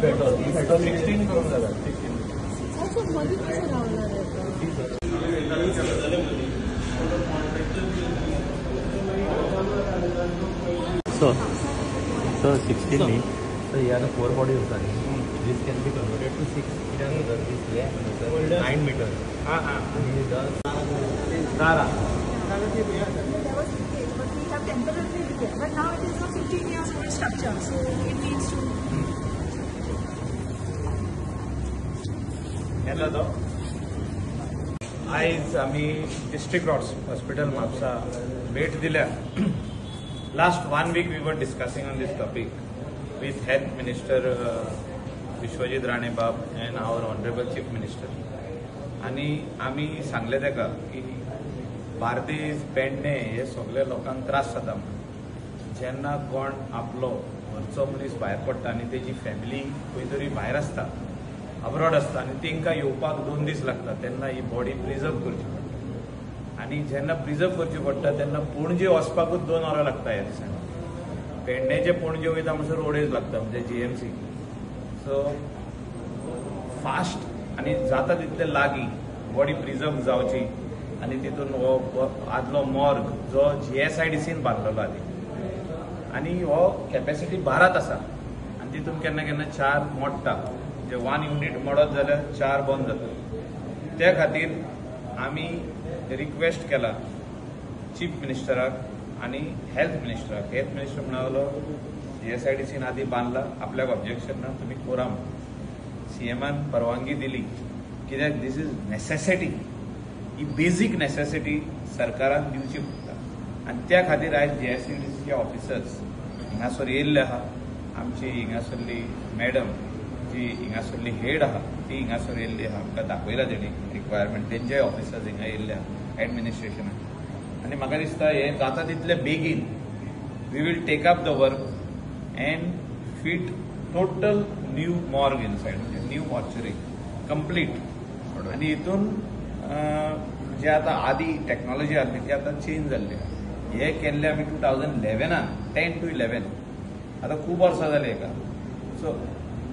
16 करून जातात. 16 न्ही, so here the 4 body होता न्ही. This can be converted to 6 meters. This 9 meters. And the Zara. But now it is for 15 years old structure, so it needs to. Hello. आज आम्ही district hospital Mapusa भेट दिल्या. Last 1 week we were discussing on this topic with Health Minister Vishwajit Rane Bab and our Honorable Chief Minister. आणि आम्ही सांगले तेका की बार्देस पेडणे हे सगळे लोकांक त्रास जाता. जेन्ना कोण आपलो घरचो मनीस भायर पडटा आनी तेजी फॅमिली खंय तरी भायर आसता, अब्रॉड आसता आनी तांकां येवपाक 2 दीस लागता, तेन्ना ही बॉडी प्रिजर्व करची पडटा. आनी जेन्ना प्रिजर्व करची पडटा तेन्ना पणजे वचपाकूच 2 वरां लागता ह्या दिसांनी. पेडणेचे पणजे वयता म्हणसर रोडेज लागता म्हणजे GMC. सो फास्ट आनी जाता तितले लागीं बॉडी प्रिजर्व जावची आनी तितून हो आदलो मॉर्ग जो GSIDCन बांदलेलो आदी आनी हो कॅपॅसिटी 12 आसा आनी तितून केन्ना केन्ना 4 मोडटा. म्हणजे 1 युनिट मोडत जाल्यार 4 बंद जाता. त्या खातीर आमी रिक्वेस्ट केला चीफ मिनिस्टराक आनी हेल्थ मिनिस्टराक. हेल्थ मिनिस्टर म्हणालो GSIDCन आदी बांदला, आपल्याक ऑब्जेक्शन ना, तुमी कोरा. CMन परवानगी दिली कित्याक दीस इज नेसेसिटी. ही बेजीक नेसेसिटी सरकारान दिवची पडटा आनी त्या खातीर आयज GSIDCचे ऑफिसर्स हिंगासर येयल्ले आहा. आमची हिंगासरली मॅडम जी हिंगासरली हेड आहा ती हिंगासर येयल्ली आहा. आमकां दाखयला तेणी रिक्वायरमेंट. तेंचेय ऑफिसर्स हिंगा येयल्ले आहा एडमिनिस्ट्रेशनाक. आनी म्हाका दिसता हे जाता तितले बेगीन we will take up the work and fit total new morgue inside, म्हणजे न्यू मॉर्चरी कंप्लीट. आनी हितून जे आतां आदी टॅक्नॉलॉजी आसली ती आतां चेंज जाल्ली. हे केल्ले आमी 2011 10 to 11 आतां खूब वर्सां जाली हेका. सो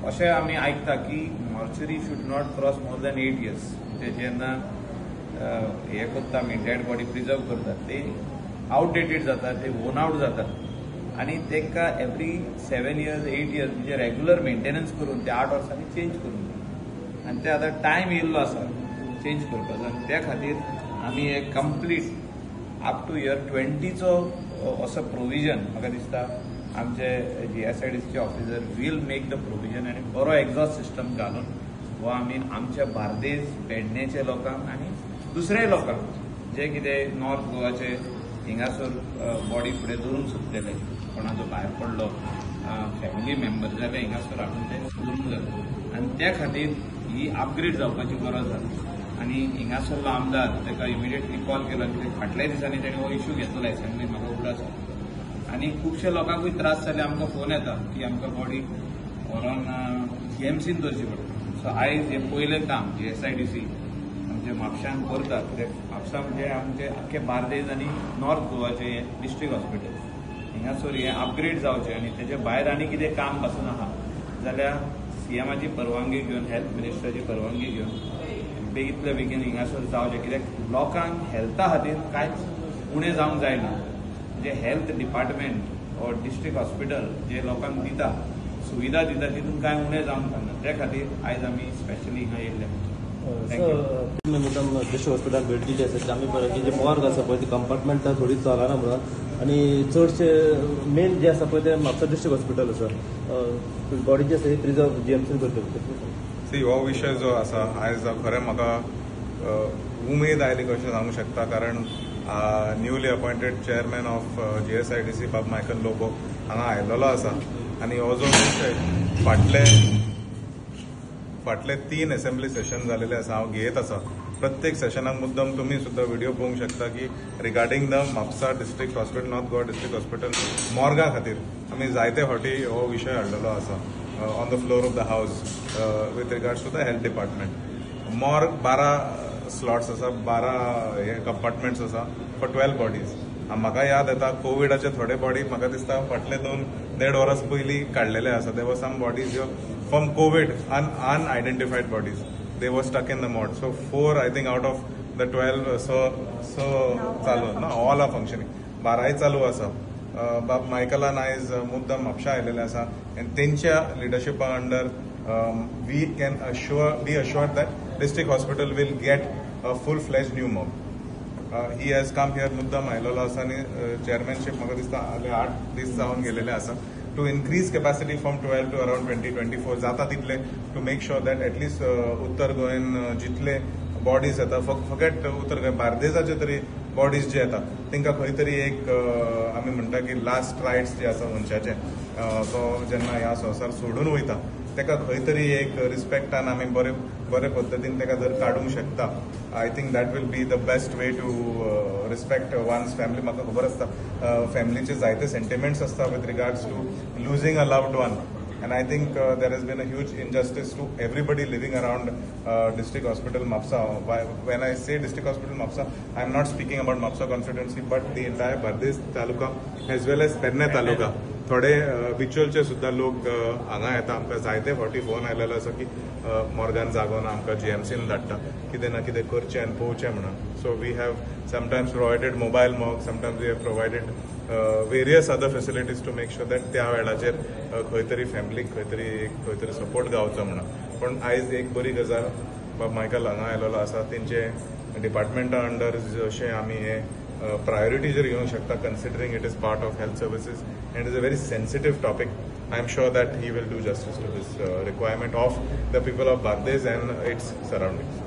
अशें आमी आयकता की mortuary should not cross more than 8 years. म्हणजे जेन्ना हे करता आमी डेड बॉडी प्रिजर्व करतात ते आउटडेटेड जाता, ते वोन आउट जाता आनी ताका एवरी 7 years 8 years म्हणजे रेग्युलर मेंटेनन्स करून ते 8 वर्सांनी चेंज करून आनी ते आतां टायम येयल्लो आसा चेंज करपाचो. आनी त्या खातीर आमी हे कंप्लीट अप टू year 20चो असो प्रोविजन म्हाका दिसता आमचे GSIDCचे officer will make the provision आनी बरो एक्झॉस्ट सिस्टम घालून हो आमी आमच्या बार्देस पेडणेचे लोकांक आनी दुसऱ्याय लोकांक जे कितें नॉर्थ गोवाचे हिंगासर बॉडी फुडें दवरूंक सोदलेले, कोणाचो भायर पडलो फॅमिली मेंबर जाल्यार हिंगासर हाडून ते दवरूंक जाता. आनी त्या खातीर ही अपग्रेड जावपाची गरज आसा. आनी हिंगासरलो आमदार ताका इमिडिएटली कॉल केलो की फाटल्या दिसांनी ताणें हो इश्यू घेतलो असेंब्लीन म्हाका उगड आसा. आनी खुबशे लोकांकूय त्रास जाले. आमकां फोन येता की आमकां बॉडी व्हरोन GMCन दवरची पडटा. सो आयज हे पयलें काम GSIDC आमचे म्हापशान करता. कित्याक म्हापसा म्हणजे आमचे आख्खे बार्देस आनी नॉर्थ गोवाचे डिस्ट्रिक्ट हॉस्पिटल हिंगासर हे अपग्रेड जावचे आनी तेजे भायर आनी कितें काम पासून आहा जाल्यार CMची परवानगी घेवन हेल्थ मिनिस्टराची परवानगी घेवन बेगीतले बेगीन हिंगासर जावचे. कित्याक लोकांक हेल्था खातीर कांयच उणें जावंक जायना. म्हणजे health department or district hospital जे लोकांक दिता सुविधा दिता तितून कांय उणें जावंक जायना. त्या खातीर आयज आमी स्पेशली हिंगा येयल्ले. मुद्दाम डिस्ट्रिक्ट हॉस्पिटल भेट दिली आसा. आमी पळय की जे मॉर्ग आसा पळय ती कंपार्टमेंटां थोडी चलना म्हणून आनी चडशे मेन जे आसा पळय ते म्हापसा डिस्ट्रिक्ट हॉस्पिटल आसा बॉडी जी आसा ही प्रिजर्व GMCन करता. हो विशय जो आसा आयज खरें म्हाका उमेद आयली कशें सांगूंक शकता. कारण newly appointed chairman of GSIDC बाब मायकल लोबो हांगा आयिल्लो आसा. आनी हो जो विशय फाटले 3 असेंब्ली सेशन जालेले आसा हांव घेत आसा. प्रत्येक सेशनाक मुद्दम तुमी सुद्दां व्हिडिओ पळोवंक शकता की regarding the Mapusa district hospital north Goa district hospital मॉर्गा खातीर आमी जायते फावटी हो विशय हाडलेलो आसा on the floor of the house with regards to the health department. Morgue 12 slots आसा, 12 कंपार्टमेंट्स आसा फॉर 12 बॉडीज. म्हाका याद येता कोविडाचे थोडे बॉडी म्हाका दिसता फाटले 2.5 वरां पयलीं काडलेले आसा. There were some bodies from Covid unidentified bodies they were stuck in the मॉड. So 4 I think out of the 12 so चालू ना ऑल आर फंक्शनिंग. 12 चालू आसा. बाब मायकलान आयज मुद्दम म्हापशा आयलेले आसा आनी तेंच्या लिडरशिपा under we can be assured that district hospital will get a full fledge new मॉब. ही हॅज कम हियर मुद्दम आयलेलो आसा आनी चेअरमॅनशीप म्हाका दिसता 8 दीस जावन गेलेले आसा to increase capacity from 12 to around 20-24 जाता तितले to make sure that at least उत्तर गोंयान जितले बॉडीज येता फकत उत्तर गोंय बार्देजाचे तरी बॉडीज जे येता तांकां खंय तरी एक आमी म्हणटा की लास्ट रायट्स जे आसा मनशाचे तो जेन्ना ह्या संवसार सोडून वयता ताका खंय तरी एक रिस्पेक्टान आमी बरे पद्दतीन ताका जर काडूंक शकता. I think that will be the best way to respect one's family. म्हाका खबर आसता फॅमिलीचे जायते सेंटिमेंट्स आसता with regards to losing a loved one. And I think there has been a huge injustice to everybody living around District Hospital Mapsa. When I say District Hospital Mapsa, I am not speaking about Mapsa constituency, but the entire Bardes Taluka as well as Penne Taluka. थोडे बिचोलचे सुद्धा लोक हांगा येता. आमकां जायते फावटी phone आयलेलो आसा की मॉर्गान जागोन आमकां GMCन धाडटा कितें ना कितें करचें आनी पोवचें म्हणून. So we have sometimes provided mobile morgue, sometimes we have provided various other facilities to make sure that त्या वेळाचेर खंय तरी फॅमिलीक खंय तरी सपोर्ट गावचो म्हणून. पण आयज एक बरी गजाल बाब मायकल हांगा आयलेलो आसा. तेंचे डिपार्टमेंटा अंडर जशें आमी हे प्रायोरिटी जर घेवंक शकता considering it is part of health services end is a very sensitive topic. I am sure that he will do justice to this requirement of the people of Bardes and its surroundings.